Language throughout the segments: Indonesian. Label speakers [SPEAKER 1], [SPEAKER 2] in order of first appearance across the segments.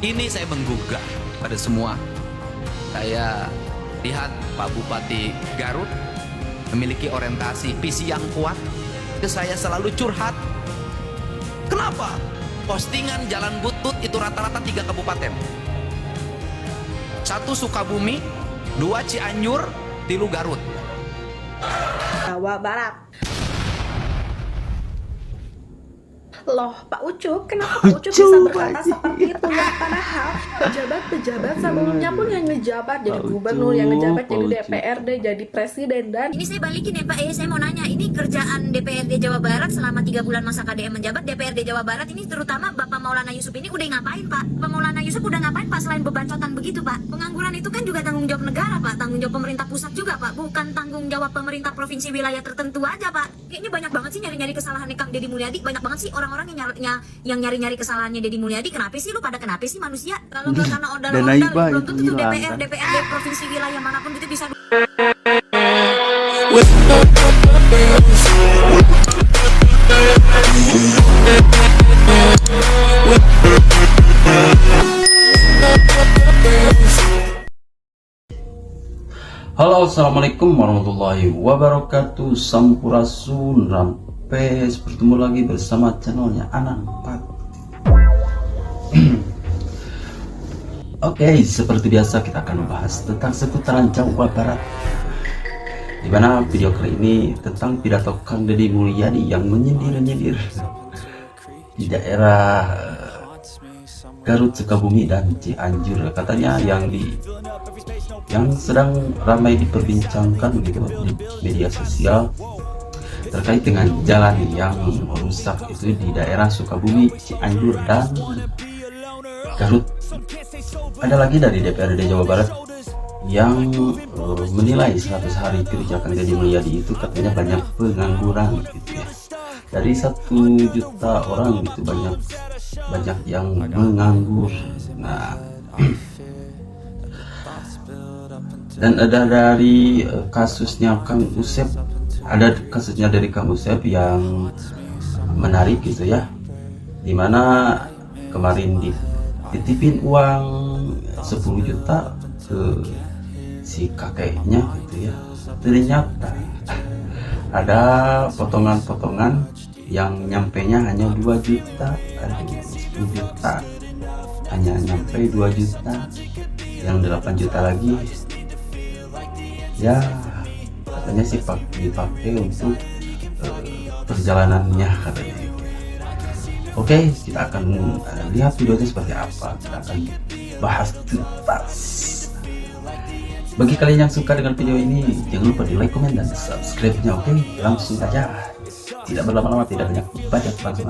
[SPEAKER 1] Ini saya menggugah pada semua. Saya lihat Pak Bupati Garut memiliki orientasi visi yang kuat. Ke saya selalu curhat. Kenapa? Postingan jalan butut itu rata-rata 3 kabupaten. 1 Sukabumi, 2 Cianjur, 3 Garut.
[SPEAKER 2] Jawa Barat. Loh, Pak Ucup, kenapa Pak Ucup bisa berkata seperti itu ya? Padahal pejabat-pejabat sebelumnya pun yang ngejabat jadi gubernur, yang ngejabat jadi DPRD, jadi presiden, dan
[SPEAKER 3] ini saya balikin ya Pak, saya mau nanya, ini kerjaan DPRD Jawa Barat selama 3 bulan masa KDM menjabat, DPRD Jawa Barat ini terutama Bapak Maulana Yusuf ini udah ngapain Pak? Bapak Maulana Yusuf udah ngapain Pak selain bebancotan begitu Pak? Pengangguran itu kan juga tanggung jawab negara Pak, tanggung jawab pemerintah pusat juga Pak, bukan tanggung jawab pemerintah provinsi wilayah tertentu aja Pak. Kayaknya banyak banget sih nyari-nyari kesalahan Kang Deddy Mulyadi, banyak banget sih orang-orang yang nyari-nyari kesalahannya Deddy Mulyadi. Kenapa sih lu pada kenapa sih manusia? Kalau nggak karena ondal-ondal belum tentu tuh DPRD provinsi wilayah manapun gitu bisa.
[SPEAKER 4] Halo, assalamualaikum warahmatullahi wabarakatuh. Sampurasun, rampes, bertemu lagi bersama channelnya Anang 4. Oke, seperti biasa kita akan membahas tentang seputaran Jawa Barat, dimana video kali ini tentang pidato Kang Deddy Mulyadi yang menyindir-nyindir di daerah Garut, Sukabumi, dan Cianjur. Katanya yang sedang ramai diperbincangkan begitu di media sosial terkait dengan jalan yang rusak itu di daerah Sukabumi, Cianjur, dan Garut. Ada lagi dari DPRD Jawa Barat yang menilai 100 hari kebijakan Deddy Mulyadi itu katanya banyak pengangguran gitu ya. Dari 1 juta orang itu banyak yang menganggur. Nah, dan ada dari kasusnya Kang Usep, yang menarik gitu ya, dimana kemarin dititipin uang 10 juta ke si kakeknya gitu ya. Ternyata ada potongan-potongan yang nyampenya hanya 2 juta, ada 10 juta hanya nyampe 2 juta, yang 8 juta lagi ya katanya sih dipakai untuk perjalanannya katanya. Oke, kita akan lihat videonya seperti apa, kita akan bahas tuntas. Bagi kalian yang suka dengan video ini, jangan lupa di like, komen, dan subscribe-nya. Oke, langsung saja, tidak berlama-lama, tidak banyak bacot.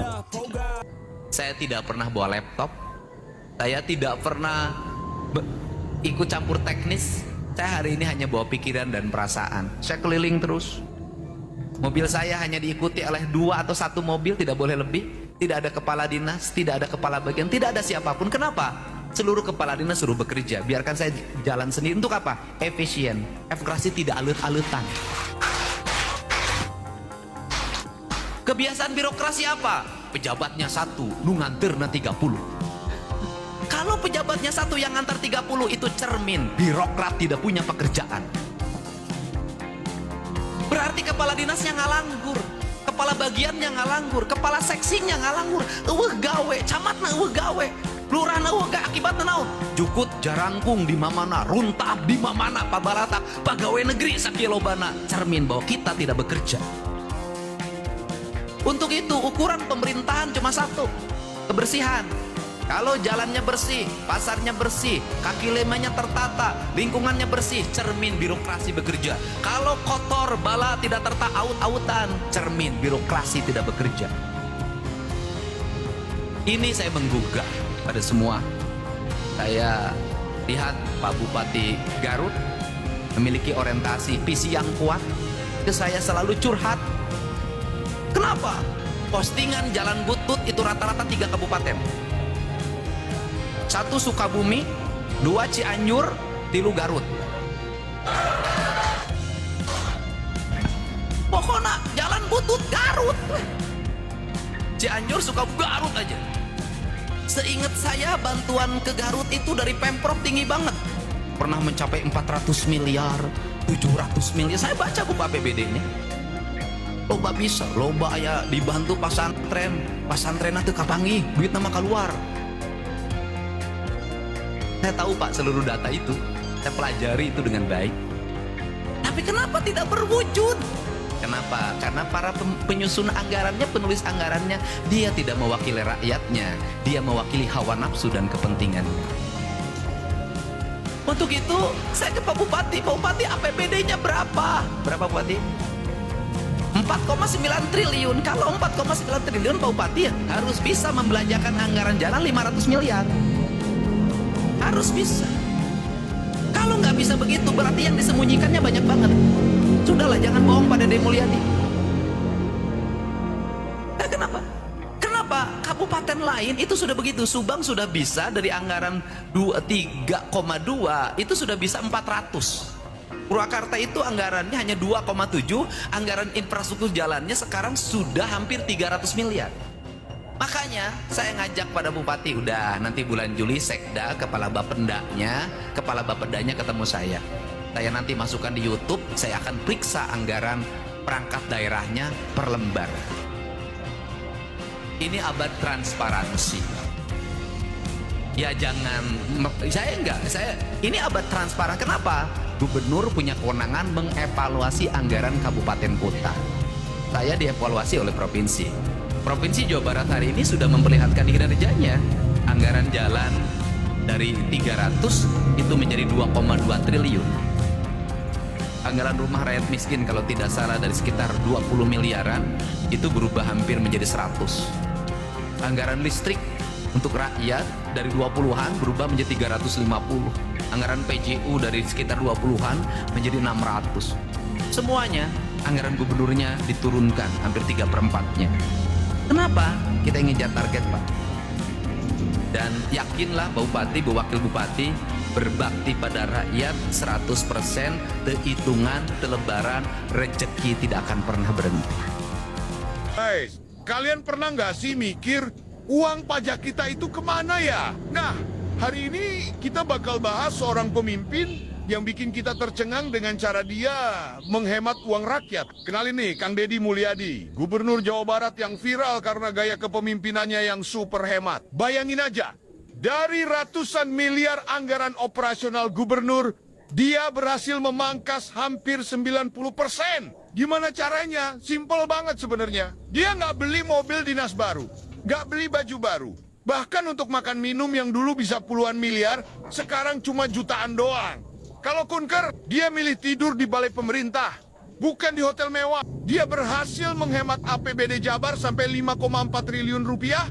[SPEAKER 1] Saya tidak pernah bawa laptop. Saya tidak pernah ikut campur teknis. Saya hari ini hanya bawa pikiran dan perasaan. Saya keliling terus. Mobil saya hanya diikuti oleh 2 atau 1 mobil, tidak boleh lebih. Tidak ada kepala dinas, tidak ada kepala bagian, tidak ada siapapun. Kenapa? Seluruh kepala dinas suruh bekerja. Biarkan saya jalan sendiri. Untuk apa? Efisien. Evakuasi tidak alut-alutan. Kebiasaan birokrasi apa? Pejabatnya 1, nu nganterna 30. Kalau pejabatnya 1 yang ngantar 30, itu cermin birokrat tidak punya pekerjaan. Berarti kepala dinasnya ngalanggur, kepala bagiannya ngalanggur, kepala seksinya ngalanggur. Eueuh gawe, camatna eueuh gawe, lurahna eueuh gawe, akibatna naon? Jukut jarangkung di mamana, runtah di mamana, pabarata, pagawe negeri sakilobana. Cermin bahwa kita tidak bekerja. Untuk itu ukuran pemerintahan cuma 1, kebersihan. Kalau jalannya bersih, pasarnya bersih, kaki lemahnya tertata, lingkungannya bersih, cermin birokrasi bekerja. Kalau kotor, bala tidak tertata, aut-autan, cermin birokrasi tidak bekerja. Ini saya menggugah pada semua. Saya lihat Pak Bupati Garut memiliki orientasi visi yang kuat. Ke saya selalu curhat. Kenapa? Postingan jalan butut itu rata-rata 3 kabupaten. 1 Sukabumi, 2 Cianjur, 3 Garut. Pokoknya jalan butut Garut, Cianjur, Sukabumi, Garut aja. Seingat saya bantuan ke Garut itu dari Pemprov tinggi banget. Pernah mencapai 400 miliar, 700 miliar. Saya baca buku APBD-nya. Loba bisa, loba ya dibantu pasantren. Pasantren itu kapangi, duit nama keluar. Saya tahu Pak seluruh data itu. Saya pelajari itu dengan baik. Tapi kenapa tidak berwujud? Kenapa? Karena para penyusun anggarannya, penulis anggarannya, dia tidak mewakili rakyatnya. Dia mewakili hawa nafsu dan kepentingan. Untuk itu, saya ke Pak Bupati. Pak Bupati, APBD-nya berapa? Berapa Bupati? 4,9 triliun. Kalau 4,9 triliun Pak Bupati ya harus bisa membelanjakan anggaran jalan 500 miliar. Harus bisa. Kalau nggak bisa begitu, berarti yang disembunyikannya banyak banget. Sudahlah, jangan bohong pada Dede Mulyadi. Kenapa? Kenapa kabupaten lain itu sudah begitu? Subang sudah bisa dari anggaran 3,2 itu sudah bisa 400. Purwakarta itu anggarannya hanya 2,7, anggaran infrastruktur jalannya sekarang sudah hampir 300 miliar. Makanya saya ngajak pada bupati, udah nanti bulan Juli Sekda, kepala Bapendanya ketemu saya. Saya nanti masukkan di YouTube, saya akan periksa anggaran perangkat daerahnya per lembar. Ini abad transparansi. Ya jangan, ini abad transparan. Kenapa? Gubernur punya kewenangan mengevaluasi anggaran kabupaten kota. Saya dievaluasi oleh provinsi. Provinsi Jawa Barat hari ini sudah memperlihatkan kinerjanya. Anggaran jalan dari 300 itu menjadi 2,2 triliun. Anggaran rumah rakyat miskin kalau tidak salah dari sekitar 20 miliaran itu berubah hampir menjadi 100. Anggaran listrik untuk rakyat dari 20-an berubah menjadi 350. Anggaran PJU dari sekitar 20-an menjadi 600. Semuanya anggaran gubernurnya diturunkan hampir 3/4-nya. Kenapa? Kita ingin target Pak. Dan yakinlah Pak Bupati, Bu Wakil Bupati berbakti pada rakyat 100%, hitungan, lebaran, rezeki tidak akan pernah berhenti.
[SPEAKER 5] Guys, kalian pernah nggak sih mikir uang pajak kita itu kemana ya? Nah, hari ini kita bakal bahas seorang pemimpin yang bikin kita tercengang dengan cara dia menghemat uang rakyat. Kenalin nih, Kang Deddy Mulyadi, Gubernur Jawa Barat yang viral karena gaya kepemimpinannya yang super hemat. Bayangin aja, dari ratusan miliar anggaran operasional gubernur, dia berhasil memangkas hampir 90%. Gimana caranya? Simple banget sebenarnya. Dia nggak beli mobil dinas baru, nggak beli baju baru. Bahkan untuk makan minum yang dulu bisa puluhan miliar, sekarang cuma jutaan doang. Kalau kunker, dia milih tidur di balai pemerintah, bukan di hotel mewah. Dia berhasil menghemat APBD Jabar sampai 5,4 triliun rupiah.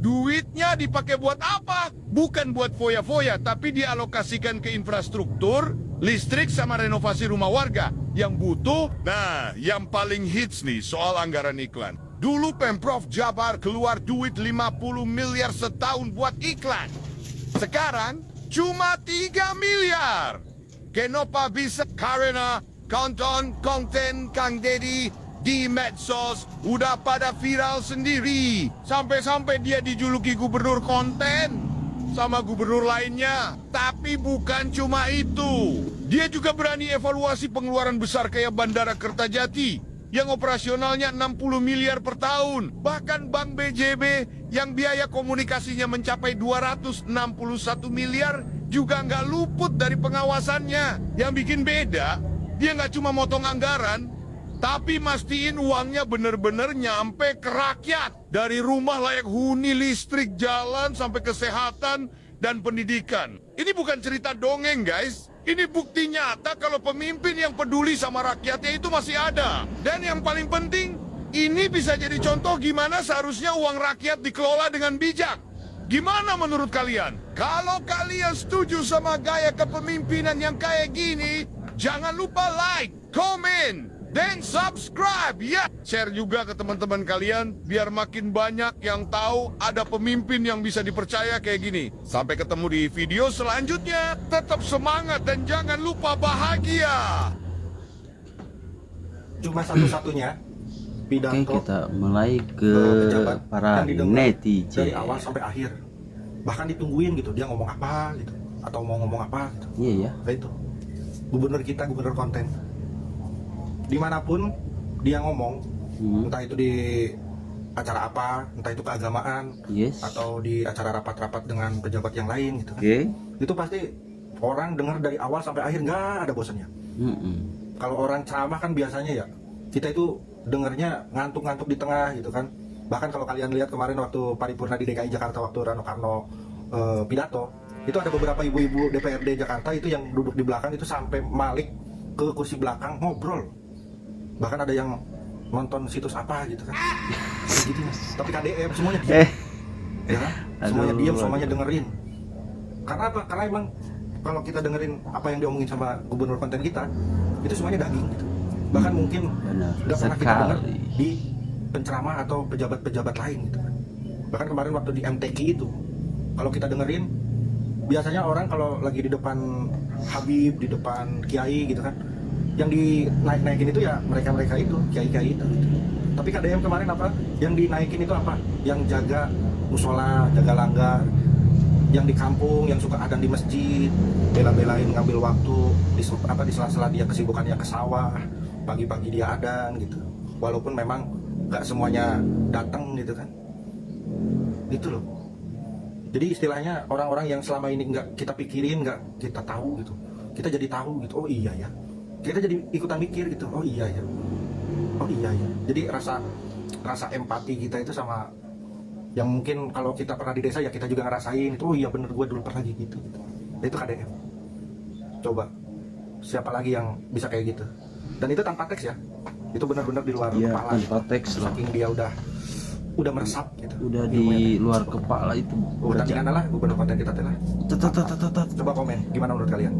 [SPEAKER 5] Duitnya dipakai buat apa? Bukan buat foya-foya, tapi dialokasikan ke infrastruktur, listrik sama renovasi rumah warga yang butuh. Nah, yang paling hits nih soal anggaran iklan. Dulu Pemprov Jabar keluar duit 50 miliar setahun buat iklan. Sekarang cuma 3 miliar. Kenapa bisa? Karena konten Kang Deddy di medsos udah pada viral sendiri. Sampai-sampai dia dijuluki gubernur konten sama gubernur lainnya. Tapi bukan cuma itu. Dia juga berani evaluasi pengeluaran besar kayak Bandara Kertajati yang operasionalnya 60 miliar per tahun. Bahkan Bank BJB yang biaya komunikasinya mencapai 261 miliar juga nggak luput dari pengawasannya. Yang bikin beda, dia nggak cuma motong anggaran, tapi mastiin uangnya bener-bener nyampe ke rakyat. Dari rumah layak huni, listrik, jalan, sampai kesehatan dan pendidikan. Ini bukan cerita dongeng guys. Ini bukti nyata kalau pemimpin yang peduli sama rakyatnya itu masih ada. Dan yang paling penting, ini bisa jadi contoh gimana seharusnya uang rakyat dikelola dengan bijak. Gimana menurut kalian? Kalau kalian setuju sama gaya kepemimpinan yang kayak gini, jangan lupa like, comment, dan subscribe ya. Share juga ke teman-teman kalian biar makin banyak yang tahu ada pemimpin yang bisa dipercaya kayak gini. Sampai ketemu di video selanjutnya. Tetap semangat dan jangan lupa bahagia.
[SPEAKER 6] Cuma satu-satunya pidato
[SPEAKER 4] Oke, kita mulai ke
[SPEAKER 6] pejabat
[SPEAKER 4] para
[SPEAKER 6] yang didengar dari
[SPEAKER 4] netizen.
[SPEAKER 6] awal sampai akhir. bahkan ditungguin gitu dia ngomong apa gitu atau mau ngomong apa gitu.
[SPEAKER 4] Iya ya.
[SPEAKER 6] Kayak itu gubernur kita, gubernur konten, dimanapun dia ngomong, entah itu di acara apa, entah itu keagamaan,
[SPEAKER 4] Yes.
[SPEAKER 6] atau di acara rapat-rapat dengan pejabat yang lain gitu kan.
[SPEAKER 4] Oke.
[SPEAKER 6] Itu pasti orang dengar dari awal sampai akhir nggak ada bosannya. Kalau orang ceramah kan biasanya ya kita itu dengernya ngantuk-ngantuk di tengah gitu kan. Bahkan kalau kalian lihat kemarin waktu paripurna di DKI Jakarta waktu Rano Karno pidato, itu ada beberapa ibu-ibu DPRD Jakarta itu yang duduk di belakang itu sampai malik ke kursi belakang ngobrol. Bahkan ada yang nonton situs apa gitu kan. Gitu mas. Tapi KDM semuanya diam. Ya kan? Semuanya diam, semuanya dengerin. Karena apa? Karena emang kalau kita dengerin apa yang diomongin sama gubernur konten kita, itu semuanya daging gitu. Bahkan mungkin
[SPEAKER 4] Benar
[SPEAKER 6] nggak pernah kita dengar
[SPEAKER 4] sekali.
[SPEAKER 6] di penceramah atau pejabat-pejabat lain gitu kan. Bahkan kemarin waktu di MTQ itu, kalau kita dengerin, biasanya orang kalau lagi di depan Habib, di depan Kiai gitu kan, yang dinaik-naikin itu ya mereka-mereka itu, Kiai-Kiai itu. Tapi KDM kemarin apa? Yang dinaikin itu apa? Yang jaga musola, jaga langgar, yang di kampung, yang suka adhan di masjid, bela-belain ngambil waktu di sela-sela dia kesibukannya ke sawah, pagi-pagi dia adhan gitu. Walaupun memang nggak semuanya datang gitu kan. Gitu loh. Jadi istilahnya orang-orang yang selama ini nggak kita pikirin, nggak kita tahu gitu, kita jadi tahu gitu. Oh iya ya. Kita jadi ikutan mikir gitu. Oh iya ya. Oh iya ya. Jadi rasa empati kita itu sama yang mungkin kalau kita pernah di desa ya kita juga ngerasain itu. Oh iya bener, gue dulu pernah gitu. Nah, itu KDM. Coba siapa lagi yang bisa kayak gitu? Dan itu tanpa teks ya. Itu benar-benar di luar
[SPEAKER 4] Iya,
[SPEAKER 6] kepala.
[SPEAKER 4] tanpa teks loh.
[SPEAKER 6] Saking dia udah meresap gitu.
[SPEAKER 4] Udah
[SPEAKER 6] Ilmunya
[SPEAKER 4] di
[SPEAKER 6] teh.
[SPEAKER 4] luar kepala itu.
[SPEAKER 6] Udah tinggal lah gubernur konten kita teh lah.
[SPEAKER 4] Tetetetetet.
[SPEAKER 6] Coba komen gimana menurut kalian?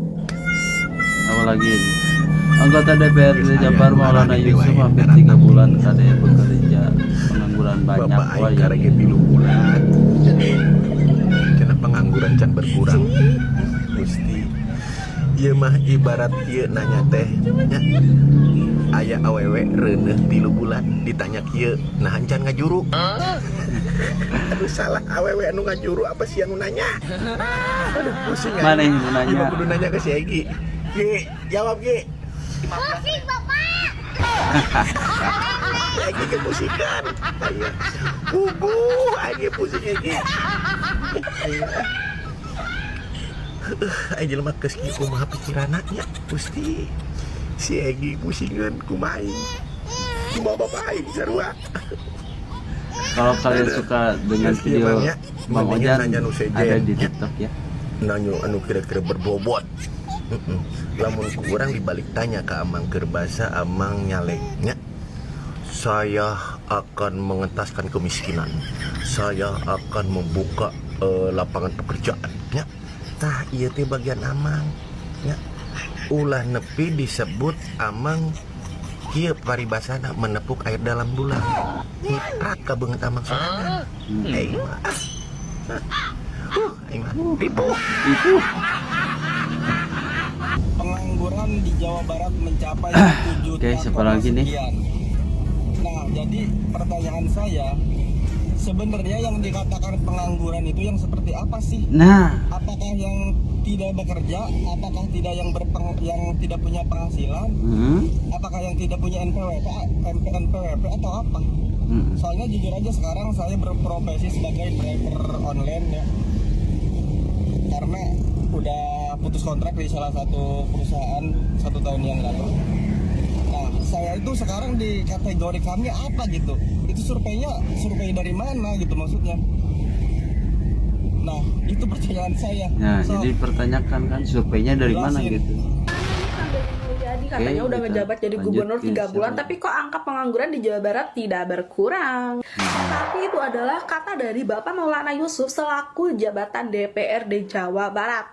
[SPEAKER 4] Apalagi ini. Anggota DPRD Jabar Maulana Yusuf hampir 3 bulan KDM bekerja, pengangguran banyak.
[SPEAKER 7] Bapak
[SPEAKER 4] Wah,
[SPEAKER 7] Aing
[SPEAKER 4] ya.
[SPEAKER 7] karek 3 bulan. Kena pengangguran can berkurang. Gusti. Ieu mah ibarat ieu nanya teh nya. Aya awewe reuneuh 3 bulan ditanya kieu nahan can ngajuru. Aduh salah awewe anu ngajuru apa sih anu nanya? Aduh pusing aing.
[SPEAKER 4] Mana yang mau nanya?
[SPEAKER 7] Ieu mah kudu nanya ke si Egi. Gi, jawab Gi.
[SPEAKER 3] Pusing bapak.
[SPEAKER 7] Egi kepusingan. Aya. Bubu, Egi pusing Egi. Aing jelema geus kieu kumaha pikiranna nya Gusti. Si Egi pusingan kumaha aing. Kumaha bapak aing sarua.
[SPEAKER 4] Kalau kalian suka dengan
[SPEAKER 7] Yes,
[SPEAKER 4] video
[SPEAKER 7] iya, Bang, ya.
[SPEAKER 4] Bang
[SPEAKER 7] Mendingan
[SPEAKER 4] Ojan
[SPEAKER 7] nanya nu sejen,
[SPEAKER 4] ada di
[SPEAKER 7] ya.
[SPEAKER 4] TikTok ya.
[SPEAKER 7] Nanyo anu kira-kira berbobot. Lamun kurang dibalik tanya ke Amang Kerbasa, Amang nyaleknya. Saya akan mengentaskan kemiskinan. Saya akan membuka lapangan pekerjaannya. Tah iya teh bagian Amang. Ya. Ulah nepi disebut Amang kieu paribasana menepuk air dalam bulan. Niprat ka beungeut Amang sorangan. Aing mah. Aing mah pipu.
[SPEAKER 4] Itu
[SPEAKER 8] Pengangguran di Jawa Barat mencapai 7
[SPEAKER 4] Oke, siapa lagi nih?
[SPEAKER 8] sekian. Nah, jadi pertanyaan saya, sebenarnya yang dikatakan pengangguran itu yang seperti apa sih?
[SPEAKER 4] nah,
[SPEAKER 8] Apakah yang tidak bekerja? Apakah tidak yang tidak punya penghasilan? Apakah yang tidak punya NPWP atau apa? Soalnya jujur aja sekarang saya berprofesi sebagai driver online ya. Karena udah putus kontrak di salah satu perusahaan 1 tahun yang lalu. Nah, saya itu sekarang di kategori kami apa gitu? Itu survei dari mana gitu maksudnya? Nah, itu pertanyaan saya.
[SPEAKER 4] nah jadi pertanyakan kan surveinya dari mana
[SPEAKER 8] Jelasin.
[SPEAKER 4] gitu.
[SPEAKER 2] Jadi katanya udah
[SPEAKER 4] kita
[SPEAKER 2] ngejabat jadi
[SPEAKER 4] lanjut
[SPEAKER 2] gubernur
[SPEAKER 4] ke
[SPEAKER 2] 3 bulan,
[SPEAKER 4] siapa?
[SPEAKER 2] tapi kok angka pengangguran di Jawa Barat tidak berkurang. Tapi itu adalah kata dari Bapak Maulana Yusuf selaku jabatan DPRD Jawa Barat.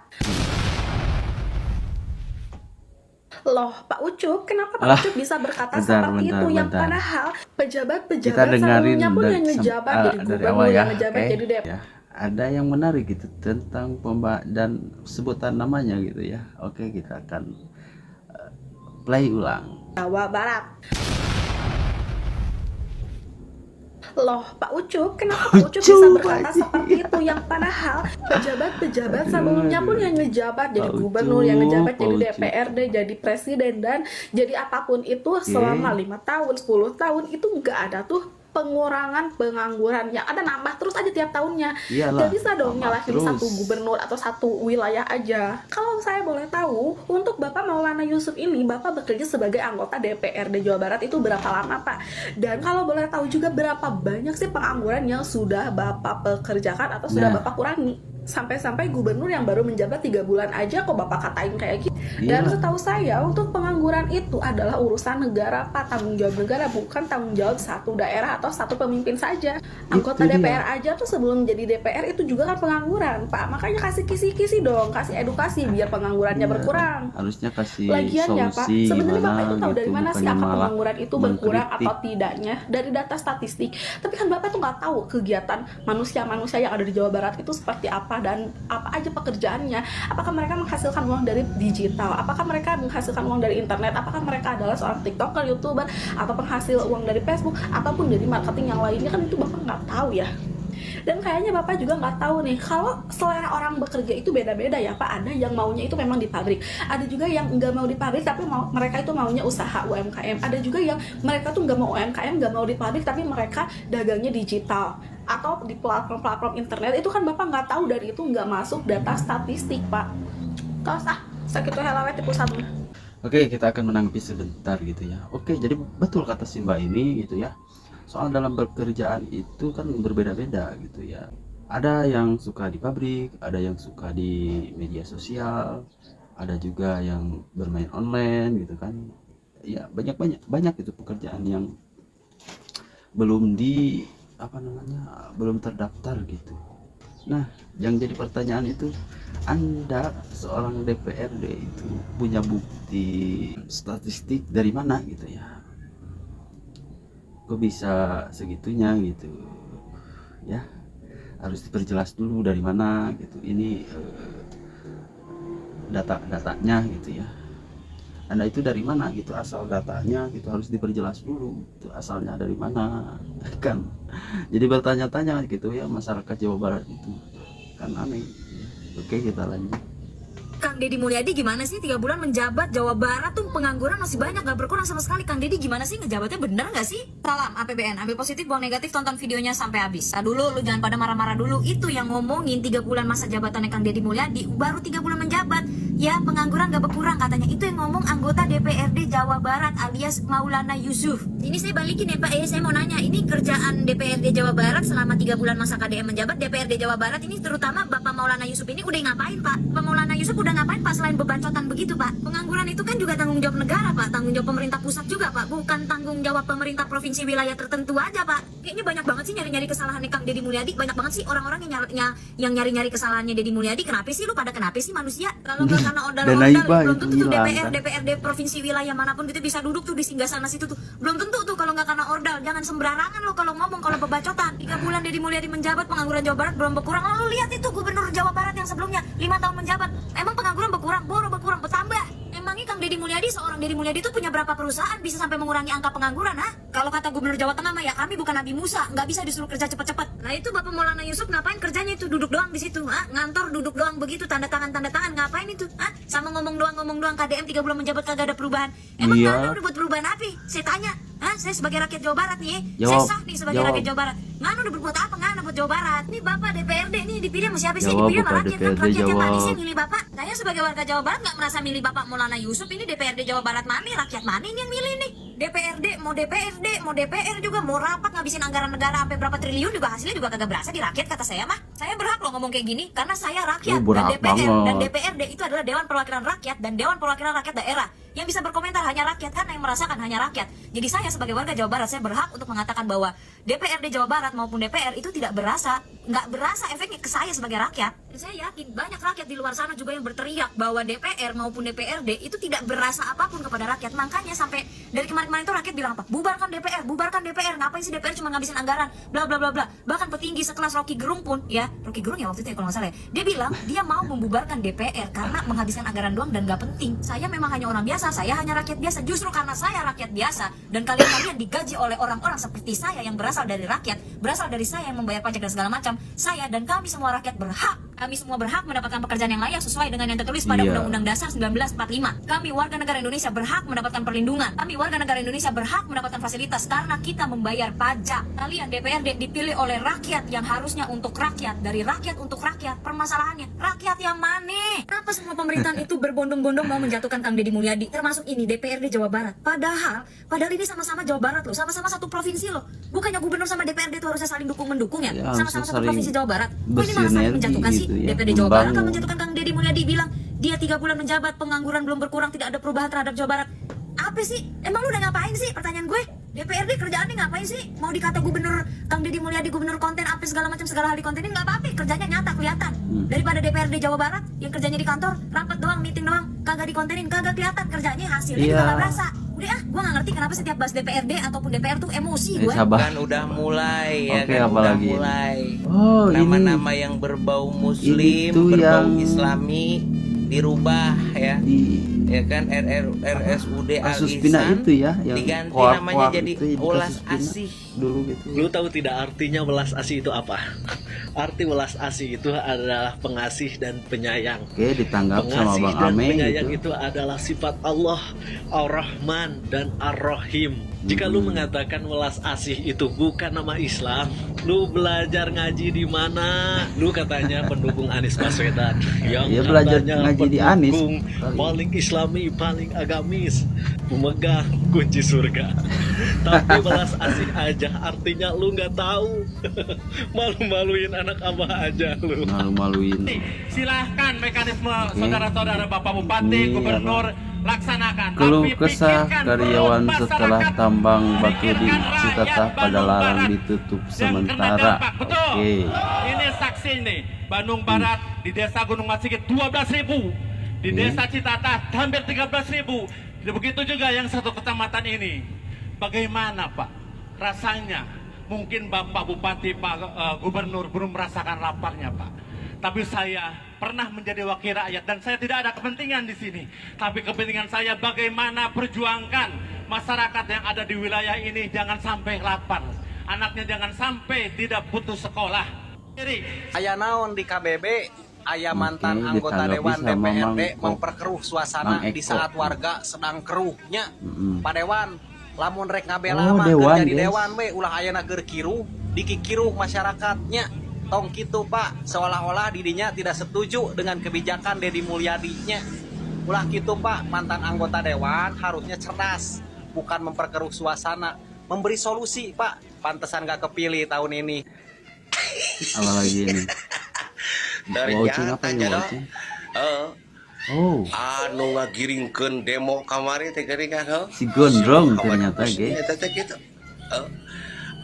[SPEAKER 2] Loh, Pak Ucup, kenapa Pak
[SPEAKER 4] Lah,
[SPEAKER 2] Ucup bisa berkata
[SPEAKER 4] bentar,
[SPEAKER 2] seperti
[SPEAKER 4] bentar,
[SPEAKER 2] itu? Yang
[SPEAKER 4] bentar.
[SPEAKER 2] padahal
[SPEAKER 4] Kita
[SPEAKER 2] pejabat-pejabat
[SPEAKER 4] dengerin
[SPEAKER 2] sebelumnya pun yang ngejabat jadi
[SPEAKER 4] dari
[SPEAKER 2] gubernur,
[SPEAKER 4] awal ya.
[SPEAKER 2] yang ngejabat
[SPEAKER 4] Oke.
[SPEAKER 2] jadi DPRD.
[SPEAKER 4] Ya, ada yang menarik gitu tentang dan sebutan namanya gitu ya. Oke, kita akan play ulang.
[SPEAKER 2] Jawa Barat. Loh, Pak Ucup, kenapa Pak Ucup bisa berkata seperti itu? Yang padahal pejabat-pejabat sebelumnya pun yang ngejabat jadi gubernur, yang ngejabat jadi DPRD, jadi presiden, dan jadi apapun itu selama 5 tahun, 10 tahun itu nggak ada tuh pengurangan pengangguran, yang ada nambah terus aja tiap tahunnya.
[SPEAKER 4] Iyalah,
[SPEAKER 2] Gak bisa dong
[SPEAKER 4] nambah
[SPEAKER 2] nyalahin
[SPEAKER 4] terus.
[SPEAKER 2] satu gubernur atau satu wilayah aja. Kalau saya boleh tahu, untuk Bapak Maulana Yusuf ini, Bapak bekerja sebagai anggota DPRD Jawa Barat itu berapa lama, Pak? Dan kalau boleh tahu juga berapa banyak sih pengangguran yang sudah Bapak pekerjakan atau sudah Bapak kurangi? Sampai-sampai gubernur yang baru menjabat 3 bulan aja kok Bapak katain kayak gitu. Dan
[SPEAKER 4] Iyalah.
[SPEAKER 2] setahu saya untuk pengangguran itu adalah urusan negara, Pak, tanggung jawab negara, bukan tanggung jawab satu daerah atau satu pemimpin saja. Anggota
[SPEAKER 4] Itu dia.
[SPEAKER 2] DPR aja tuh sebelum jadi DPR itu juga kan pengangguran, Pak. Makanya kasih kisi-kisi dong, kasih edukasi biar penganggurannya
[SPEAKER 4] Iya,
[SPEAKER 2] berkurang.
[SPEAKER 4] harusnya kasih
[SPEAKER 2] Lagian ya Pak,
[SPEAKER 4] solusi
[SPEAKER 2] sebenarnya Bapak itu tahu
[SPEAKER 4] gimana
[SPEAKER 2] dari
[SPEAKER 4] gitu,
[SPEAKER 2] mana sih
[SPEAKER 4] bukannya
[SPEAKER 2] angka
[SPEAKER 4] malah
[SPEAKER 2] pengangguran itu berkurang
[SPEAKER 4] mengkritik.
[SPEAKER 2] atau tidaknya dari data statistik. Tapi kan Bapak tuh nggak tahu kegiatan manusia-manusia yang ada di Jawa Barat itu seperti apa dan apa aja pekerjaannya. Apakah mereka menghasilkan uang dari digital? Apakah mereka menghasilkan uang dari internet? Apakah mereka adalah seorang TikToker, YouTuber, atau penghasil uang dari Facebook, ataupun dari marketing yang lainnya? Kan itu Bapak nggak tahu ya. Dan kayaknya Bapak juga nggak tahu nih, kalau selera orang bekerja itu beda-beda ya Pak. Ada yang maunya itu memang di pabrik, ada juga yang nggak mau di pabrik tapi mereka itu maunya usaha UMKM, ada juga yang mereka tuh nggak mau UMKM, nggak mau di pabrik tapi mereka dagangnya digital atau di platform-platform internet. Itu kan Bapak nggak tahu, dari itu nggak masuk data statistik Pak. Terus sakit helawet di pusat.
[SPEAKER 4] Oke, kita akan menanggapi sebentar gitu ya. Oke, jadi betul kata si Mbak ini gitu ya. Soal dalam pekerjaan itu kan berbeda-beda gitu ya. Ada yang suka di pabrik, ada yang suka di media sosial, ada juga yang bermain online gitu kan. Ya, banyak itu pekerjaan yang belum belum terdaftar gitu. Nah, yang jadi pertanyaan itu, Anda seorang DPRD itu punya bukti statistik dari mana gitu ya? Kok bisa segitunya gitu ya? Harus diperjelas dulu dari mana gitu. Ini datanya gitu ya. Anda itu dari mana gitu, asal datanya gitu, harus diperjelas dulu itu asalnya dari mana kan. Jadi bertanya-tanya gitu ya masyarakat Jawa Barat itu kan aneh. Oke, kita lanjut.
[SPEAKER 3] Kang Deddy Mulyadi gimana sih 3 bulan menjabat Jawa Barat tuh pengangguran masih banyak, gak berkurang sama sekali. Kang Deddy gimana sih ngejabatnya, bener gak sih? Salam APBN, ambil positif buang negatif, tonton videonya sampai habis. Nah dulu lu jangan pada marah-marah dulu, itu yang ngomongin 3 bulan masa jabatannya Kang Deddy Mulyadi, baru 3 bulan menjabat ya pengangguran gak berkurang katanya. Itu yang ngomong anggota DPRD Jawa Barat alias Maulana Yusuf. Ini saya balikin ya Pak, saya mau nanya, ini kerjaan DPRD Jawa Barat selama 3 bulan masa KDM menjabat, DPRD Jawa Barat ini terutama Bapak Maulana Yusuf ini udah ngapain Pak? Pak Maulana Yusuf udah ngapain Pak selain bebancotan begitu Pak? Pengangguran itu kan juga tanggung jawab negara Pak, tanggung jawab pemerintah pusat juga Pak, bukan tanggung jawab pemerintah provinsi wilayah tertentu aja Pak. Kayaknya banyak banget sih nyari-nyari kesalahannya Kang Deddy Mulyadi, banyak banget sih orang-orang yang nyari-nyari kesalahannya Deddy Mulyadi. Kenapa sih lu pada kenapa sih manusia? Kalau nggak karena ondal-ondal, belum tentu tuh DPRD provinsi wilayah manapun gitu bisa duduk tuh di singgasana situ tuh. Belum tentu tuh kalau nggak karena ordal. Jangan sembarangan lo kalau ngomong, kalau bebacotan. 3 bulan Deddy Mulyadi menjabat, pengangguran Jawa Barat belum berkurang. Lalu lihat itu gubernur Jawa Barat yang sebelumnya 5 tahun menjabat, emang pengangguran berkurang, berkurang, bertambah. Emangnya Kang Deddy Mulyadi, seorang Deddy Mulyadi itu punya berapa perusahaan bisa sampai mengurangi angka pengangguran, ha? Kalau kata Gubernur Jawa Tengah mah ya kami bukan Nabi Musa, nggak bisa disuruh kerja cepet-cepet. Nah itu Bapak Maulana Yusuf ngapain kerjanya itu, duduk doang di situ, ha? Ngantor duduk doang begitu, tanda tangan, ngapain itu, ha? Sama ngomong doang, KDM 3 bulan menjabat kagak ada perubahan. Emang Anda udah buat perubahan apa? Saya tanya, ha? Saya sebagai rakyat Jawa Barat nih, saya sah nih sebagai rakyat Jawa Barat. Nganu udah berbuat apa, nganu buat Jawa Barat? Ini Bapak DPRD nih dipilih sama siapa sih? Dipilih sama rakyat kan? Rakyatnya tadi sih milih Bapak. Saya sebagai warga Jawa Barat nggak merasa milih Bapak Maulana Yusuf. Ini DPRD Jawa Barat mana? Rakyat mana ini yang milih nih? DPRD, mau DPR juga, mau rapat ngabisin anggaran negara sampai berapa triliun juga hasilnya juga kagak berasa di rakyat, kata saya mah. Saya berhak loh ngomong kayak gini karena saya rakyat, dan DPRD itu adalah Dewan Perwakilan Rakyat, dan Dewan Perwakilan Rakyat Daerah. Yang bisa berkomentar hanya rakyat, karena yang merasakan hanya rakyat. Jadi saya sebagai warga Jawa Barat, saya berhak untuk mengatakan bahwa DPRD Jawa Barat maupun DPR itu nggak berasa efeknya ke saya sebagai rakyat. Dan saya yakin banyak rakyat di luar sana juga yang berteriak bahwa DPR maupun DPRD itu tidak berasa apapun kepada rakyat. Makanya sampai dari kemarin itu rakyat bilang apa? Bubarkan DPR, ngapain sih DPR cuma ngabisin anggaran, bla bla bla bla. Bahkan petinggi sekelas Rocky Gerung pun, ya Rocky Gerung ya waktu itu ya kalau nggak salah ya, dia bilang dia mau membubarkan DPR karena menghabiskan anggaran doang dan nggak penting. Saya memang hanya orang biasa, biasa, saya hanya rakyat biasa. Justru karena saya rakyat biasa dan kalian digaji oleh orang-orang seperti saya yang berasal dari rakyat, berasal dari saya yang membayar pajak dan segala macam, saya dan kami semua rakyat berhak. Kami semua berhak mendapatkan pekerjaan yang layak sesuai dengan yang tertulis pada Undang-Undang Dasar 1945. Kami warga negara Indonesia berhak mendapatkan perlindungan. Kami warga negara Indonesia berhak mendapatkan fasilitas karena kita membayar pajak. Kalian DPRD dipilih oleh rakyat yang harusnya untuk rakyat, dari rakyat untuk rakyat. Permasalahannya, rakyat yang mana? Kenapa semua pemerintahan itu berbondong-bondong mau menjatuhkan Kang Deddy Mulyadi, termasuk ini DPRD Jawa Barat? Padahal ini sama-sama Jawa Barat loh, sama-sama satu provinsi loh. Bukannya gubernur sama DPRD itu harusnya saling dukung-mendukung ya? Sama-sama satu provinsi Jawa Barat. Kok ini malah saling menjatuhkan sih? DPRD Jawa Barat kan menjatuhkan Kang Deddy Mulyadi, bilang dia 3 bulan menjabat, pengangguran belum berkurang, tidak ada perubahan terhadap Jawa Barat. Apa sih? Emang lu udah ngapain sih? Pertanyaan gue, DPRD kerjaannya ngapain sih? Mau dikata gubernur Kang Deddy Mulyadi gubernur konten apa segala macam, segala hal di kontenin nggak apa-apa, kerjanya nyata kelihatan. Daripada DPRD Jawa Barat yang kerjanya di kantor, rapat doang, meeting doang, kagak dikontenin, kagak kelihatan kerjanya, hasilnya juga nggak berasa. Udah gue nggak ngerti kenapa setiap bahas DPRD ataupun DPR tuh emosi gue.
[SPEAKER 1] Kan udah mulai ya, kan udah
[SPEAKER 4] lagi
[SPEAKER 1] mulai.
[SPEAKER 4] Oh,
[SPEAKER 1] Nama-nama yang berbau muslim, berbau
[SPEAKER 4] yang
[SPEAKER 1] islami dirubah ya. Ya kan, RSUD
[SPEAKER 4] kasus pindah
[SPEAKER 1] Al-Ihsan
[SPEAKER 4] itu ya, yang
[SPEAKER 1] diganti
[SPEAKER 4] koak-koak
[SPEAKER 1] namanya jadi
[SPEAKER 4] itu,
[SPEAKER 1] Welas
[SPEAKER 4] kasus pindah
[SPEAKER 1] Asih
[SPEAKER 4] dulu gitu.
[SPEAKER 9] Lu tahu tidak artinya welas asih itu apa? Arti welas asih itu adalah pengasih dan penyayang.
[SPEAKER 4] Oke, ditanggap sama
[SPEAKER 9] Pengasih
[SPEAKER 4] Bang
[SPEAKER 9] dan
[SPEAKER 4] Ame
[SPEAKER 9] penyayang
[SPEAKER 4] gitu.
[SPEAKER 9] itu adalah sifat Allah Ar-Rahman dan Ar-Rahim. Jika lu mengatakan welas asih itu bukan nama Islam, lu belajar ngaji di mana? Lu katanya pendukung Anies Baswedan yang
[SPEAKER 4] Ya, belajar
[SPEAKER 9] katanya
[SPEAKER 4] ngaji di Anies
[SPEAKER 9] pendukung paling Islami, paling agamis, memegang kunci surga. Tapi welas asih aja artinya lu nggak tahu. Malu-maluin anak abah aja lu.
[SPEAKER 4] Malu-maluin.
[SPEAKER 10] Silahkan mekanisme saudara-saudara Bapak Bupati,
[SPEAKER 4] Ini
[SPEAKER 10] Gubernur laksanakan.
[SPEAKER 4] Keluh
[SPEAKER 10] Tapi
[SPEAKER 4] kesah
[SPEAKER 10] pikirkan
[SPEAKER 4] karyawan
[SPEAKER 10] dulu
[SPEAKER 4] setelah
[SPEAKER 10] masyarakat,
[SPEAKER 4] tambang batu di
[SPEAKER 10] pikirkan
[SPEAKER 4] Citatah
[SPEAKER 10] rakyat
[SPEAKER 4] pada
[SPEAKER 10] Bandung
[SPEAKER 4] larang
[SPEAKER 10] Barat
[SPEAKER 4] ditutup
[SPEAKER 10] yang
[SPEAKER 4] sementara.
[SPEAKER 10] kena dampak. Betul.
[SPEAKER 4] Oke.
[SPEAKER 10] Ini saksi nih, Bandung Barat di Desa Gunung Masigit 12.000, di Desa Citatah hampir 13.000. Begitu juga yang satu kecamatan ini. Bagaimana Pak rasanya? Mungkin Bapak Bupati, Pak Gubernur belum merasakan lapangnya Pak. Tapi saya pernah menjadi wakil rakyat dan saya tidak ada kepentingan di sini. Tapi kepentingan saya bagaimana perjuangkan masyarakat yang ada di wilayah ini jangan sampai lapar. Anaknya jangan sampai tidak putus sekolah. Jadi,
[SPEAKER 8] Aya naon di KBB, aya mantan
[SPEAKER 4] Oke,
[SPEAKER 8] anggota
[SPEAKER 4] ditanggapi
[SPEAKER 8] Dewan
[SPEAKER 4] sama
[SPEAKER 8] DPRD
[SPEAKER 4] Mang Eko.
[SPEAKER 8] memperkeruh suasana
[SPEAKER 4] Mang
[SPEAKER 8] di
[SPEAKER 4] Eko.
[SPEAKER 8] saat warga sedang keruhnya. Pak Dewan, lamun rek
[SPEAKER 4] Oh,
[SPEAKER 8] ngabela mah
[SPEAKER 4] Dewan,
[SPEAKER 8] kerja di
[SPEAKER 4] guys.
[SPEAKER 8] Dewan we ulah ayana keur kiruh, dikikiruh masyarakatnya. Tong kitu Pak, seolah-olah didinya tidak setuju dengan kebijakan Deddy Mulyadi-nya. Ulah gitu Pak, mantan anggota Dewan harusnya cerdas, bukan memperkeruh suasana, memberi solusi Pak. Pantesan gak kepilih tahun ini.
[SPEAKER 4] Apa lagi ini? Waucing apa ya, waucing? Oh,
[SPEAKER 7] Anu ngagiringkeun demo kamari teh geuning kan.
[SPEAKER 4] si Gondrong ternyata, guys.
[SPEAKER 7] Eta teh kitu.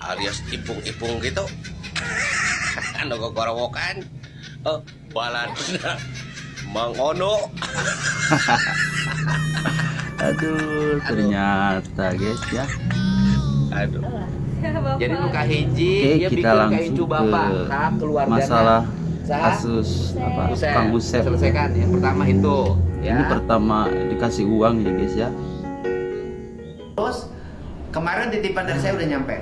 [SPEAKER 7] Alias ipung-ipung gitu. Anu gogorowokan. Baladna Mang Ono.
[SPEAKER 4] Aduh, ternyata guys ya.
[SPEAKER 7] Aduh.
[SPEAKER 1] Jadi nu kahiji
[SPEAKER 4] Oke,
[SPEAKER 1] dia
[SPEAKER 4] kita
[SPEAKER 1] bikin
[SPEAKER 4] langsung
[SPEAKER 1] kaincu
[SPEAKER 4] ke
[SPEAKER 1] bapak saha keluargana.
[SPEAKER 4] masalah
[SPEAKER 1] Saha?
[SPEAKER 4] kasus apa?
[SPEAKER 1] Usep.
[SPEAKER 4] Kang Usep.
[SPEAKER 1] Selesaikan yang pertama itu ya.
[SPEAKER 4] Ini pertama dikasih uang ya guys ya.
[SPEAKER 1] Terus kemarin titipan dari saya udah nyampe.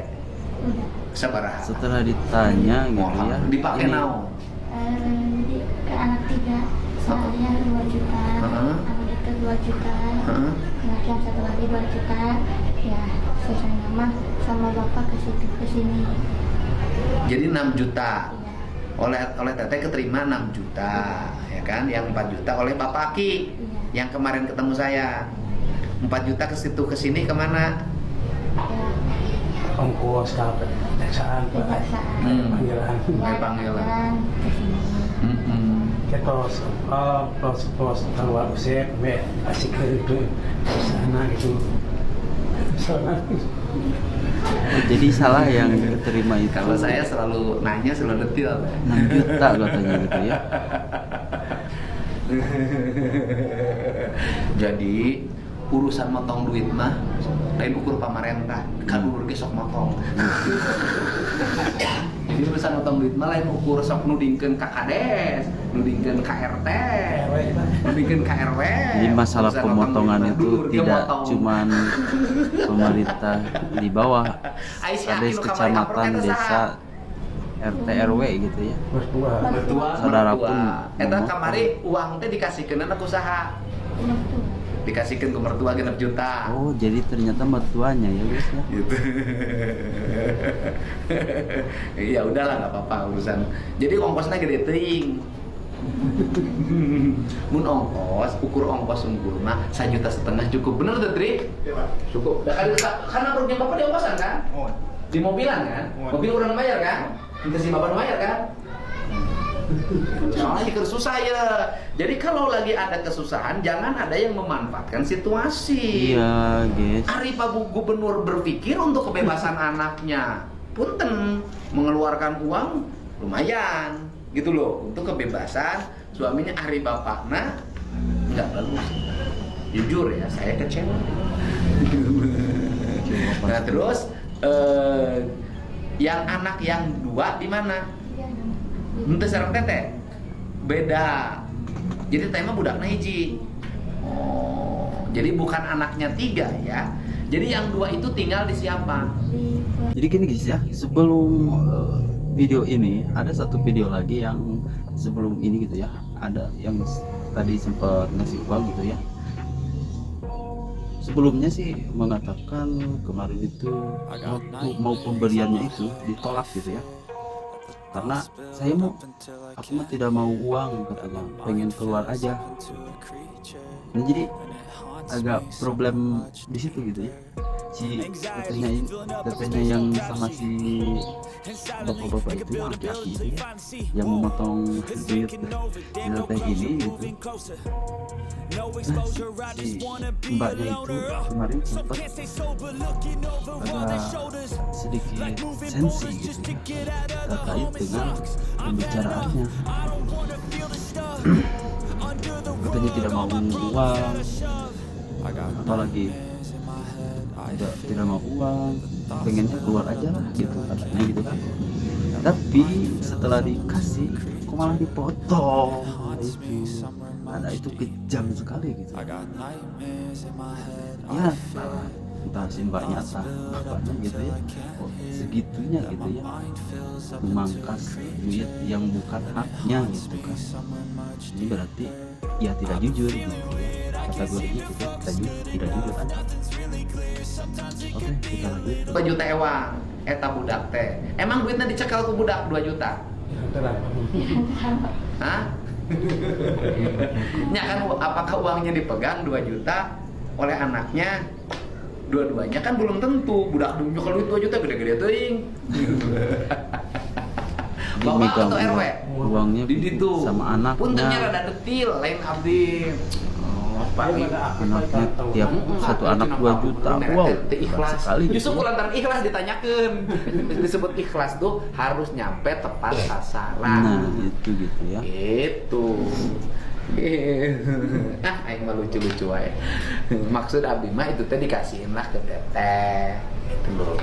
[SPEAKER 1] Sabaraha?
[SPEAKER 4] Setelah ditanya gitu ya.
[SPEAKER 1] Dipakai
[SPEAKER 4] ini
[SPEAKER 1] naon?
[SPEAKER 11] Jadi ke anak 3 soalnya 2 juta, anak itu 2 juta, anak yang satu lagi 2 juta, ya sisanya mah sama bapak ke situ ke sini.
[SPEAKER 1] Jadi 6 juta.
[SPEAKER 11] Iya.
[SPEAKER 1] Oleh teteh keterima 6 juta, ya kan? Yang 4 juta oleh Bapak Aki.
[SPEAKER 11] Iya.
[SPEAKER 1] Yang kemarin ketemu saya. 4 juta ke situ ke sini kemana?
[SPEAKER 11] Ya,
[SPEAKER 8] Ongkos ke kejaksaan Pak.
[SPEAKER 11] kejaksaan.
[SPEAKER 8] Panggilan.
[SPEAKER 1] Pakai panggilan.
[SPEAKER 11] Ke sini.
[SPEAKER 8] Terus pos tawa Usep we kasih ke sana gitu.
[SPEAKER 4] jadi salah yang diterima itu.
[SPEAKER 1] Kalau saya selalu nanya selalu detail.
[SPEAKER 4] 6 juta katanya gitu ya.
[SPEAKER 1] Jadi urusan motong duit mah lain ukur pamarentah, kan ukur ge sok motong. Jadi urusan motong duit mah lain ukur sok nudingkeun ka kades. nudingkeun KRT, nudingkeun KRW.
[SPEAKER 4] Jadi masalah
[SPEAKER 1] urusan
[SPEAKER 4] pemotongan
[SPEAKER 1] otong
[SPEAKER 4] itu
[SPEAKER 1] dur,
[SPEAKER 4] tidak
[SPEAKER 1] motong.
[SPEAKER 4] cuman pemerintah di bawah,
[SPEAKER 1] Aisyah,
[SPEAKER 4] ada
[SPEAKER 1] anu kamari
[SPEAKER 4] kecamatan,
[SPEAKER 1] kaprok eta
[SPEAKER 4] desa,
[SPEAKER 1] saha?
[SPEAKER 4] RT RW gitu ya.
[SPEAKER 1] Mertua,
[SPEAKER 4] Saudara
[SPEAKER 1] mertua.
[SPEAKER 4] pun
[SPEAKER 1] Eta
[SPEAKER 4] memotong.
[SPEAKER 1] kamari uang teh dikasihkeun anak usaha. Dikasihkeun ke mertua 6 juta.
[SPEAKER 4] Oh, jadi ternyata mertuanya ya guys ya.
[SPEAKER 1] Gitu. Ya udahlah nggak apa-apa urusan. Jadi ongkosnya gede teuing. Mun ongkos, ukur ongkos unggulna 1,5 juta cukup. Bener tuh, Tri? Cukup. Karena perutnya Bapak di ongkosan kan? Di mobilan kan? Mobil orang bayar kan? Minta si Bapak bayar kan? Soalnya ikut susah ya. Jadi kalau lagi ada kesusahan, jangan ada yang memanfaatkan situasi.
[SPEAKER 4] Iya guys.
[SPEAKER 1] Ari Pak Gubernur berpikir untuk kebebasan anaknya, punten mengeluarkan uang lumayan, gitu loh, untuk kebebasan suaminya. Ari bapakna nggak bagus. Jujur ya, saya kecewa. Nah terus yang anak yang 2 di mana? Henteu sareng teteh. Beda. Jadi tema budakna hiji. Oh, jadi bukan anaknya 3 ya. Jadi yang 2 itu tinggal di siapa?
[SPEAKER 4] Jadi gini guys ya, sebelum video ini ada satu video lagi yang sebelum ini gitu ya, ada yang tadi sempat ngasih uang gitu ya. Sebelumnya sih mengatakan kemarin itu waktu mau pemberiannya itu ditolak gitu ya, karena aku mah tidak mau uang katanya, pengen keluar aja. Nah, jadi agak problem di situ gitu ya. Si tetehnya yang sama si bapak-bapak itu, laki-laki itu ya, yang memotong duit teteh ini gitu. Nah, si mbaknya itu kemarin sempat agak sedikit sensi gitu ya, terkait dengan pembicaraannya. Katanya tidak mau uang, apalagi tidak mau uang, pengennya keluar aja lah gitu katanya gitu kan. Tapi setelah dikasih kok malah dipotong itu. Nah, itu kejam sekali gitu ya. Entah si mbaknya atau bapaknya gitu ya, kok segitunya gitu ya, memangkas duit yang bukan haknya gitu kan. Ini berarti ya tidak jujur gitu. Kategorinya gitu, tidak jujur aja. Oke, kita lanjut.
[SPEAKER 1] 2 juta ewang eta budak teh. Emang duitnya dicekal ke budak 2 juta? Hah? Ya kan, apakah uangnya dipegang 2 juta oleh anaknya? Dua-duanya kan belum tentu. Budak kalau duit 2 juta gede-gede teuing. Bapak atau RW?
[SPEAKER 4] Uangnya
[SPEAKER 1] itu
[SPEAKER 4] sama anaknya.
[SPEAKER 1] Puntennya rada detil, lain abdi.
[SPEAKER 4] Anaknya tiap satu anak 2 juta. Wow,
[SPEAKER 1] ikhlas
[SPEAKER 4] sekali.
[SPEAKER 1] Justru lantaran ikhlas ditanyakan. Disebut ikhlas tuh harus nyampe tepat sasaran.
[SPEAKER 4] Nah, itu gitu ya.
[SPEAKER 1] Itu. Aing mah lucu-lucu wae. Maksud abdi mah itu teh dikasihin lah ke teteh. Gitu loh.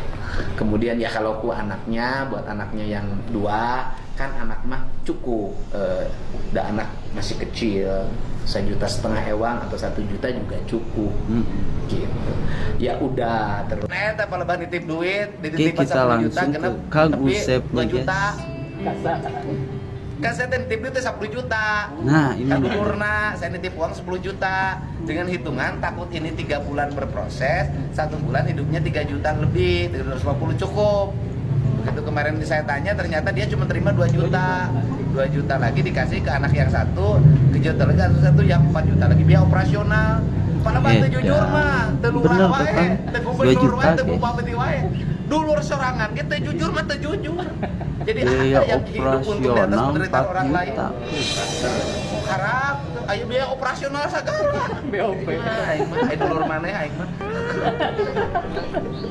[SPEAKER 1] Kemudian ya kalau ku anaknya, buat anaknya yang 2 kan anak mah cukup. Udah anak masih kecil, 1,5 juta ewang atau 1 juta juga cukup. Gitu. Ya udah terus. Nah, teh paleban nitip duit, dititip 1 juta genep
[SPEAKER 4] Kang
[SPEAKER 1] tapi
[SPEAKER 4] Usep
[SPEAKER 1] 2 juta. Kan saya nitip duit 10 juta.
[SPEAKER 4] Nah, ini
[SPEAKER 1] kan
[SPEAKER 4] nih.
[SPEAKER 1] umurna saya nitip uang 10 juta dengan hitungan takut ini 3 bulan berproses, 1 bulan hidupnya 3 juta lebih, 350 cukup. Begitu kemarin saya tanya ternyata dia cuma terima 2 juta. 2 juta lagi dikasih ke anak yang 1, ke juta lagi satu yang 4 juta lagi biaya operasional. Pada bantu jujur mah, teu lurah wae, teu gubernur wae, teu bupati wae. Dulur sorangan kita jujur mah teu jujur. Jadi
[SPEAKER 4] biaya
[SPEAKER 1] ada yang hidup untuk di atas
[SPEAKER 4] operasional
[SPEAKER 1] penderitaan
[SPEAKER 4] 4
[SPEAKER 1] orang lain.
[SPEAKER 4] juta.
[SPEAKER 1] Harap, ayo biaya operasional sagala. BOP. Aing mah aing dulur maneh aing mah.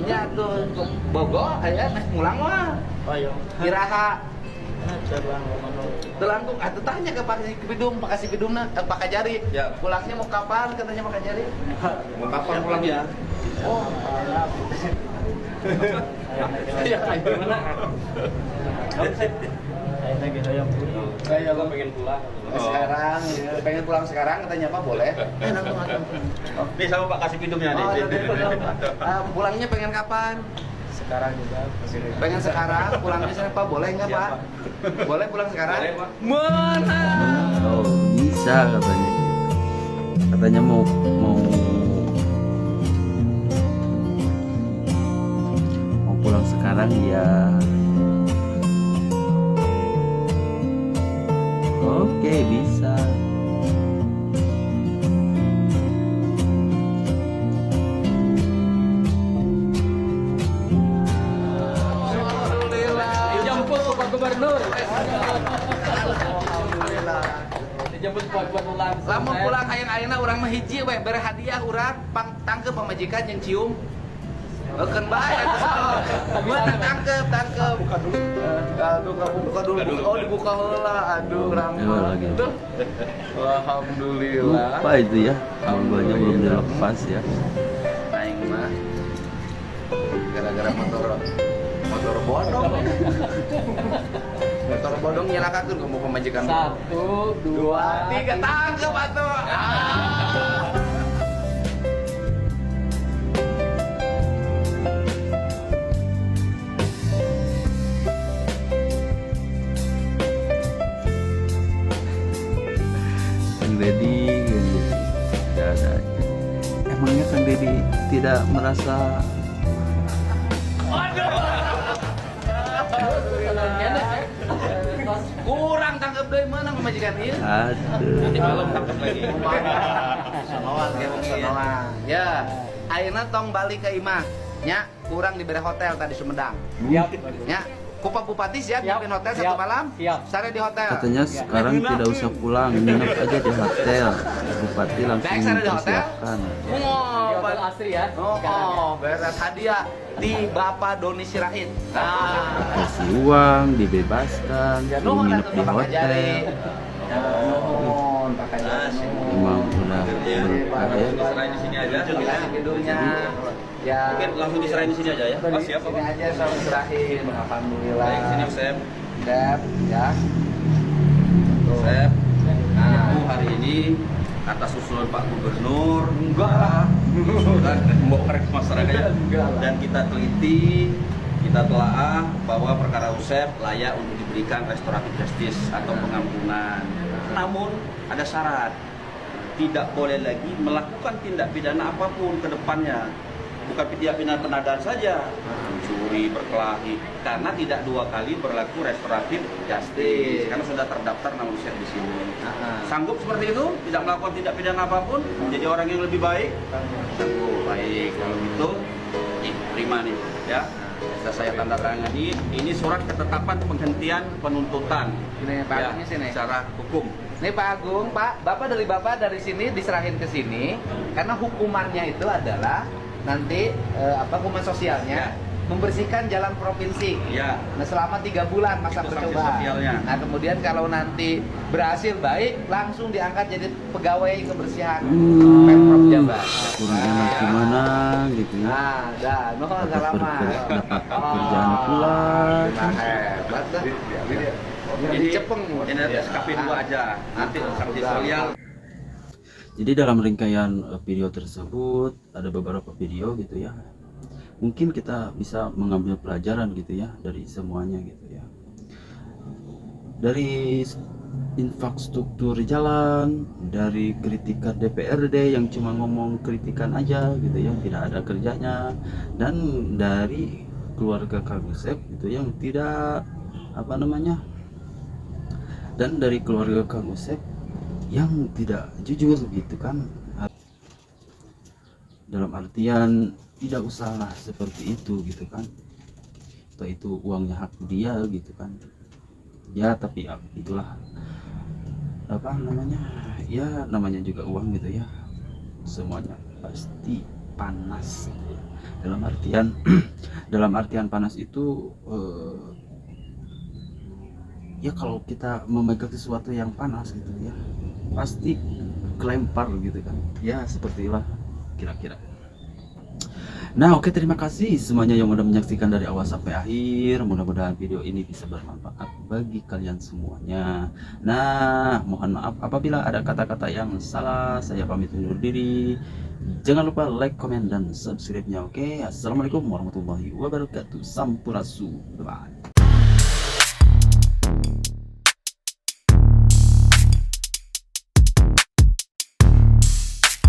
[SPEAKER 1] Nya tuh Bogor aya mulang mah. Ayo. Iraha. Telangkung, atuh tanya ke Pak Bidum, Pak Kasih Bidumna, Pak Kajari. Ya. Pulangnya mau kapan katanya Pak Kajari? Mau kapan pulangnya? Oh. Ya, gimana?
[SPEAKER 8] Saya pengen pulang.
[SPEAKER 1] Sekarang, ya. Pengen pulang sekarang katanya Pak boleh.
[SPEAKER 8] Nih sama Pak kasih pintumnya nih.
[SPEAKER 1] Pulangnya pengen kapan?
[SPEAKER 8] Sekarang juga.
[SPEAKER 1] Pengen sekarang, pulangnya saya Pak boleh nggak Pak? Boleh pulang sekarang?
[SPEAKER 8] Boleh, Pak.
[SPEAKER 1] Mana?
[SPEAKER 4] Oh, bisa katanya. Katanya mau pulang sekarang ya. Oke, bisa.
[SPEAKER 8] Dijemput Pak Gubernur. Dijemput Pak Gubernur langsung.
[SPEAKER 1] Lamun pulang hayang-hayangna urang mah hiji we bere hadiah urang tangkep pamajikan yang cium. Eukeun bae atuh. Gua tangkep. Buka dulu. Buka dulu. Oh, dibuka heula. Aduh, ramah. Tuh. Alhamdulillah.
[SPEAKER 4] Lupa itu ya, algonya belum dilepas ya.
[SPEAKER 1] Aing mah gara-gara motor bodong. Motor bodong nyelakakeun ke pamajikan.
[SPEAKER 8] 1, 2,
[SPEAKER 1] 3 tangkep atuh.
[SPEAKER 4] Kang Deddy tidak ada. Emangnya Kang Deddy tidak merasa
[SPEAKER 1] Kurang tangkep deui mana pamajikan ieu?
[SPEAKER 4] aduh?
[SPEAKER 8] Nanti malam tangkap lagi.
[SPEAKER 1] Sonoan ge wong sonoan. Ya, ayeuna tong balik ke imah. Nya, kurang diberi hotel tadi Sumedang.
[SPEAKER 8] Siap.
[SPEAKER 1] Ya, ku Pak Bupati siap
[SPEAKER 8] Siap.
[SPEAKER 1] nyiapin hotel
[SPEAKER 8] Siap.
[SPEAKER 1] 1 malam?
[SPEAKER 8] Siap.
[SPEAKER 1] Sare di hotel.
[SPEAKER 4] Katanya sekarang tidak usah pulang, nginep aja di hotel. Bupati langsung
[SPEAKER 1] Baik, sana di hotel?
[SPEAKER 4] mempersiapkan.
[SPEAKER 8] Hotel asri ya.
[SPEAKER 1] Beres hadiah di Bapak Doni Sirait. Nah,
[SPEAKER 4] Kasih uang, dibebaskan, suruh nginep di hotel.
[SPEAKER 1] nuhun, Pak Kajari.
[SPEAKER 4] Emang udah berkah ya.
[SPEAKER 8] Diserahin di sini aja.
[SPEAKER 1] Dikasih gedungnya. Ya,
[SPEAKER 8] Mungkin langsung diserahin di sini aja ya. Pas siap
[SPEAKER 1] sini
[SPEAKER 8] Pak.
[SPEAKER 1] aja sama serahin. Alhamdulillah.
[SPEAKER 8] Baik, sini Usep.
[SPEAKER 1] Dep, ya.
[SPEAKER 8] Usep.
[SPEAKER 1] Nah,
[SPEAKER 8] Ibu hari ini atas usulan Pak Gubernur
[SPEAKER 1] enggak lah.
[SPEAKER 8] sudah membongkar ke masyarakat dan kita teliti, kita telaah bahwa perkara Usep layak untuk diberikan restoratif justice atau pengampunan. Namun ada syarat, tidak boleh lagi melakukan tindak pidana apapun ke depannya. Bukan tindak pidana penadaan saja, mencuri, berkelahi, karena tidak 2 kali berlaku restoratif justice, karena sudah terdaftar nama Usep di sini. Sanggup seperti itu, tidak melakukan tindak pidana apapun, menjadi orang yang lebih baik. Sanggup, baik. Kalau gitu, terima nih, ya. Sudah saya tanda tangani. Ini surat ketetapan penghentian penuntutan.
[SPEAKER 1] Ini Pak Agungnya sini.
[SPEAKER 8] Secara hukum.
[SPEAKER 1] Nih Pak Agung, Pak, Bapak dari sini diserahin ke sini karena hukumannya itu adalah nanti hukuman sosialnya membersihkan jalan provinsi.
[SPEAKER 8] Ya.
[SPEAKER 1] Nah, selama 3 bulan masa
[SPEAKER 8] Itu sanksi
[SPEAKER 1] percobaan.
[SPEAKER 8] sosialnya.
[SPEAKER 1] Nah, kemudian kalau nanti berhasil baik, langsung diangkat jadi pegawai kebersihan Pemprov Jabar.
[SPEAKER 4] Kurang enak gimana gitu ya.
[SPEAKER 1] Nah, dah, nuhun salaman.
[SPEAKER 4] Dapat pekerjaan pula.
[SPEAKER 1] Nah, hebat dah.
[SPEAKER 8] Jadi cepeng. Ini SKP 2 aja. Nanti sanksi sosial.
[SPEAKER 4] Jadi dalam rangkaian video tersebut ada beberapa video gitu ya. Mungkin kita bisa mengambil pelajaran gitu ya dari semuanya gitu ya. Dari infrastruktur jalan, dari kritikan DPRD yang cuma ngomong kritikan aja gitu ya, tidak ada kerjanya, dan dari keluarga Kang Usep gitu yang tidak dan dari keluarga Kang Usep yang tidak jujur gitu kan, dalam artian tidak usahlah seperti itu gitu kan, atau itu uangnya hak dia gitu kan ya, tapi ya itulah ya namanya juga uang gitu ya, semuanya pasti panas dalam artian dalam artian panas itu ya kalau kita memegang sesuatu yang panas gitu ya pasti kelempar gitu kan ya, seperti itulah kira-kira. Nah, oke, terima kasih semuanya yang udah menyaksikan dari awal sampai akhir. Mudah-mudahan video ini bisa bermanfaat bagi kalian semuanya. Nah, mohon maaf apabila ada kata-kata yang salah. Saya pamit undur diri. Jangan lupa like, komen, dan subscribe-nya, oke? Assalamualaikum warahmatullahi wabarakatuh. Sampurasun. Bye.